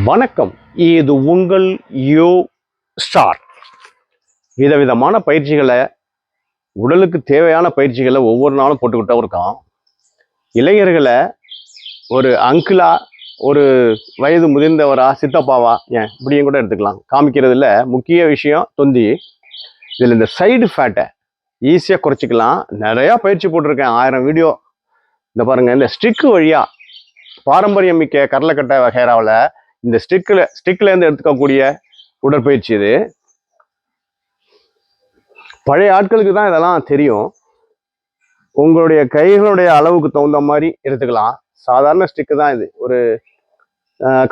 வணக்கம். இது உங்கள் யோ ஸ்டார். விதவிதமான பயிற்சிகளை, உடலுக்கு தேவையான பயிற்சிகளை ஒவ்வொரு நாளும் போட்டுக்கிட்டே இருக்கோம். இளைஞர்களை ஒரு அங்கிளா, ஒரு வயது முதிர்ந்தவரா, சித்தப்பாவா, ஏன் இப்படியும் கூட எடுத்துக்கலாம். காமிக்கிறதுல முக்கிய விஷயம் தொந்தி. இதில் இந்த சைடு ஃபேட்டை ஈஸியாக குறைச்சிக்கலாம். நிறையா பயிற்சி போட்டிருக்கேன், 1000 வீடியோ. இந்த பாருங்கள், இந்த ஸ்டிக்கு வழியாக பாரம்பரியம் மிக்க கடலைக்கட்டை வகைராவில் இந்த ஸ்டிக்லேருந்து எடுத்துக்கக்கூடிய உடற்பயிற்சி. இது பழைய ஆட்களுக்கு தான் இதெல்லாம் தெரியும். உங்களுடைய கைகளுடைய அளவுக்கு தகுந்த மாதிரி எடுத்துக்கலாம். சாதாரண ஸ்டிக்கு தான் இது. ஒரு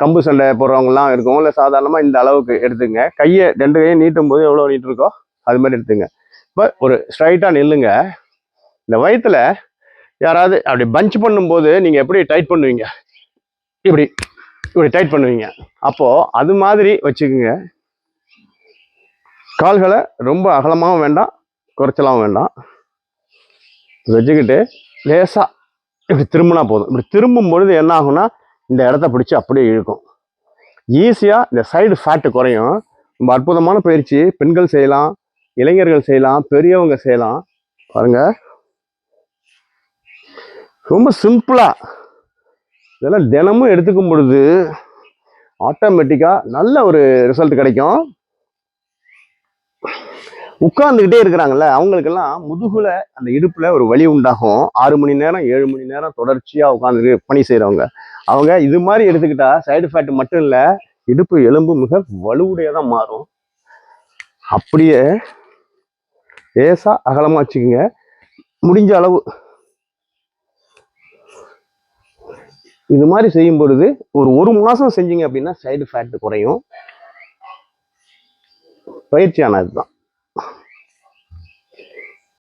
கம்பு சண்டை போடுறவங்கலாம் இருக்கும், இல்லை சாதாரணமாக இந்த அளவுக்கு எடுத்துங்க. கையை 2 கையை நீட்டும் போது எவ்வளோ நீட்டு இருக்கோ அது மாதிரி எடுத்துங்க. இப்போ ஒரு ஸ்ட்ரைட்டாக நில்லுங்க. இந்த வயிற்றுல யாராவது அப்படி பஞ்ச் பண்ணும்போது நீங்கள் எப்படி டைட் பண்ணுவீங்க? இப்படி இப்படி டைட் பண்ணுவீங்க. அப்போது அது மாதிரி வச்சுக்கோங்க. கால்களை ரொம்ப அகலமாகவும் வேண்டாம், குறைச்சலாகவும் வேண்டாம். வச்சுக்கிட்டு லேசாக இப்படி திரும்பினா போதும். இப்படி திரும்பும் பொழுது என்ன ஆகும்னா, இந்த இடத்த பிடிச்சி அப்படியே இழுக்கும். ஈஸியாக இந்த சைடு ஃபேட்டு குறையும். ரொம்ப அற்புதமான பயிற்சி. பெண்கள் செய்யலாம், இளைஞர்கள் செய்யலாம், பெரியவங்க செய்யலாம். பாருங்க, ரொம்ப சிம்பிளாக இதெல்லாம் தினமும் எடுத்துக்கும் பொழுது ஆட்டோமேட்டிக்காக நல்ல ஒரு ரிசல்ட் கிடைக்கும். உட்கார்ந்துக்கிட்டே இருக்கிறாங்கல்ல, அவங்களுக்கெல்லாம் முதுகுல அந்த இடுப்புல ஒரு வலி உண்டாகும். 6 மணி நேரம் 7 மணி நேரம் தொடர்ச்சியாக உட்காந்து பணி செய்கிறவங்க, அவங்க இது மாதிரி எடுத்துக்கிட்டா சைடு ஃபேட் மட்டும் இல்லை, இடுப்பு எலும்பு மிக வலுவுடையதான் மாறும். அப்படியே லேசாக அகலமாக வச்சுக்கோங்க. முடிஞ்ச அளவு இது மாதிரி செய்யும் பொழுது ஒரு மாதம் செஞ்சீங்க அப்படின்னா சைடு ஃபேட் குறையும். பயிற்சியானது தான்.